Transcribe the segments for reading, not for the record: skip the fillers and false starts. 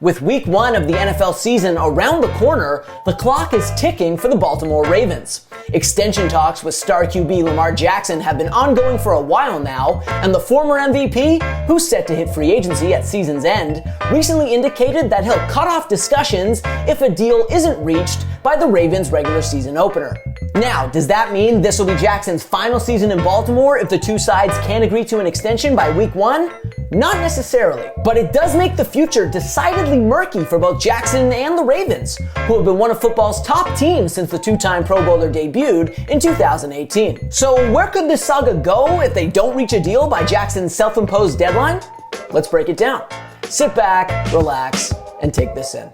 With week 1 of the NFL season around the corner, the clock is ticking for the Baltimore Ravens. Extension talks with star QB Lamar Jackson have been ongoing for a while now, and the former MVP, who's set to hit free agency at season's end, recently indicated that he'll cut off discussions if a deal isn't reached by the Ravens' regular season opener. Now, does that mean this will be Jackson's final season in Baltimore if the two sides can't agree to an extension by week 1? Not necessarily, but it does make the future decidedly murky for both Jackson and the Ravens, who have been one of football's top teams since the two-time Pro Bowler debuted in 2018. So where could this saga go if they don't reach a deal by Jackson's self-imposed deadline? Let's break it down. Sit back, relax, and take this in.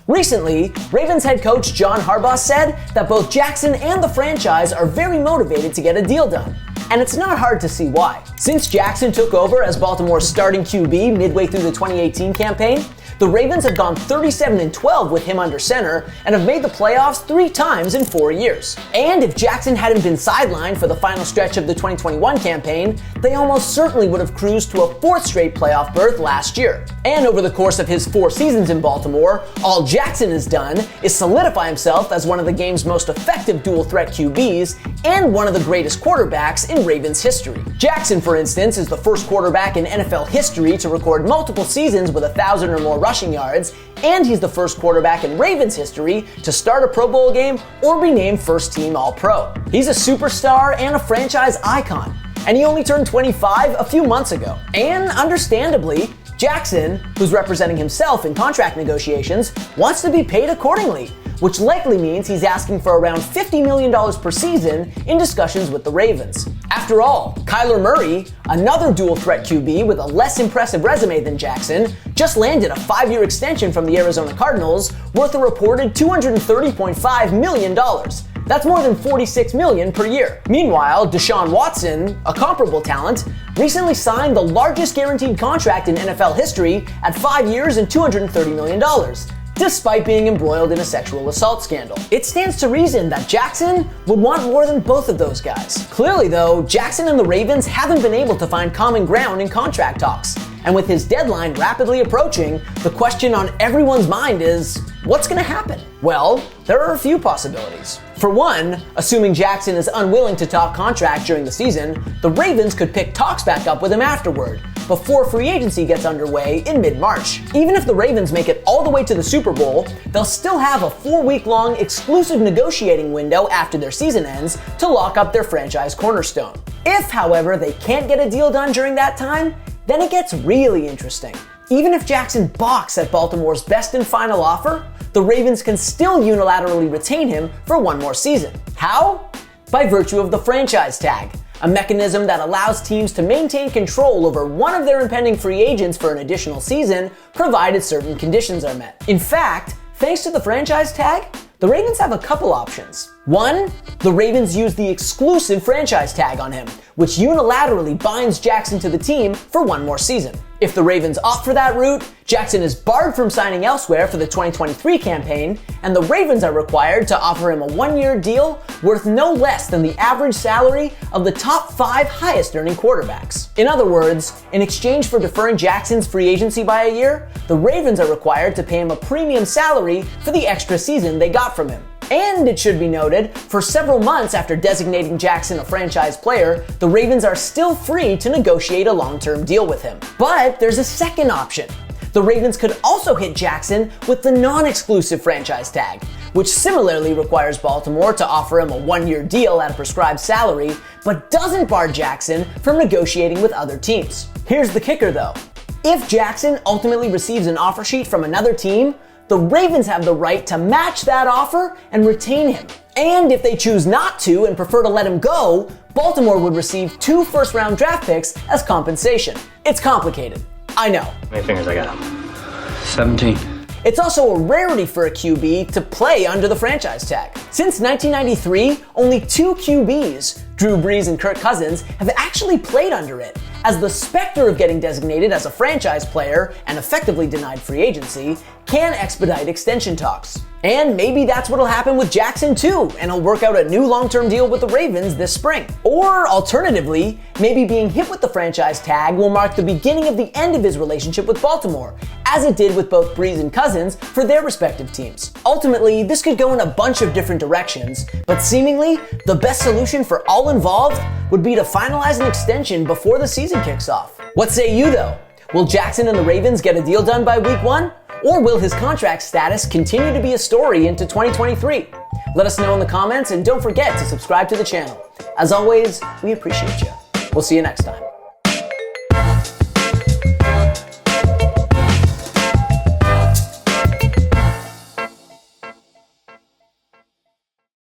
Recently, Ravens head coach John Harbaugh said that both Jackson and the franchise are very motivated to get a deal done. And it's not hard to see why. Since Jackson took over as Baltimore's starting QB midway through the 2018 campaign, the Ravens have gone 37-12 with him under center and have made the playoffs 3 times in 4 years. And if Jackson hadn't been sidelined for the final stretch of the 2021 campaign, they almost certainly would have cruised to a 4th straight playoff berth last year. And over the course of his 4 seasons in Baltimore, all Jackson has done is solidify himself as one of the game's most effective dual-threat QBs and one of the greatest quarterbacks in Ravens history. Jackson, for instance, is the first quarterback in NFL history to record multiple seasons with 1,000 or more rushing yards, and he's the first quarterback in Ravens history to start a Pro Bowl game or be named first-team All-Pro. He's a superstar and a franchise icon, and he only turned 25 a few months ago. And understandably, Jackson, who's representing himself in contract negotiations, wants to be paid accordingly, which likely means he's asking for around $50 million per season in discussions with the Ravens. After all, Kyler Murray, another dual-threat QB with a less impressive resume than Jackson, just landed a 5-year extension from the Arizona Cardinals worth a reported $230.5 million. That's more than $46 million per year. Meanwhile, Deshaun Watson, a comparable talent, recently signed the largest guaranteed contract in NFL history at 5 years and $230 million. Despite being embroiled in a sexual assault scandal. It stands to reason that Jackson would want more than both of those guys. Clearly though, Jackson and the Ravens haven't been able to find common ground in contract talks. And with his deadline rapidly approaching, the question on everyone's mind is, what's going to happen? Well, there are a few possibilities. For one, assuming Jackson is unwilling to talk contract during the season, the Ravens could pick talks back up with him afterward, before free agency gets underway in mid-March. Even if the Ravens make it all the way to the Super Bowl, they'll still have a 4-week-long exclusive negotiating window after their season ends to lock up their franchise cornerstone. If, however, they can't get a deal done during that time, then it gets really interesting. Even if Jackson balks at Baltimore's best and final offer, the Ravens can still unilaterally retain him for 1 more season. How? By virtue of the franchise tag, a mechanism that allows teams to maintain control over one of their impending free agents for an additional season, provided certain conditions are met. In fact, thanks to the franchise tag, the Ravens have a couple options. One, the Ravens use the exclusive franchise tag on him, which unilaterally binds Jackson to the team for 1 more season. If the Ravens opt for that route, Jackson is barred from signing elsewhere for the 2023 campaign, and the Ravens are required to offer him a 1-year deal worth no less than the average salary of the top 5 highest-earning quarterbacks. In other words, in exchange for deferring Jackson's free agency by a year, the Ravens are required to pay him a premium salary for the extra season they got from him. And it should be noted, for several months after designating Jackson a franchise player, the Ravens are still free to negotiate a long-term deal with him. But there's a second option. The Ravens could also hit Jackson with the non-exclusive franchise tag, which similarly requires Baltimore to offer him a 1-year deal at a prescribed salary, but doesn't bar Jackson from negotiating with other teams. Here's the kicker though. If Jackson ultimately receives an offer sheet from another team, the Ravens have the right to match that offer and retain him. And if they choose not to and prefer to let him go, Baltimore would receive 2 first-round draft picks as compensation. It's complicated, I know. How many fingers I got? 17. It's also a rarity for a QB to play under the franchise tag. Since 1993, only 2 QBs, Drew Brees and Kirk Cousins, have actually played under it, as the specter of getting designated as a franchise player and effectively denied free agency can expedite extension talks. And maybe that's what'll happen with Jackson too, and he'll work out a new long-term deal with the Ravens this spring. Or alternatively, maybe being hit with the franchise tag will mark the beginning of the end of his relationship with Baltimore, as it did with both Brees and Cousins for their respective teams. Ultimately, this could go in a bunch of different directions, but seemingly, the best solution for all involved would be to finalize an extension before the season kicks off. What say you though? Will Jackson and the Ravens get a deal done by week 1? Or will his contract status continue to be a story into 2023? Let us know in the comments, and don't forget to subscribe to the channel. As always, we appreciate you. We'll see you next time.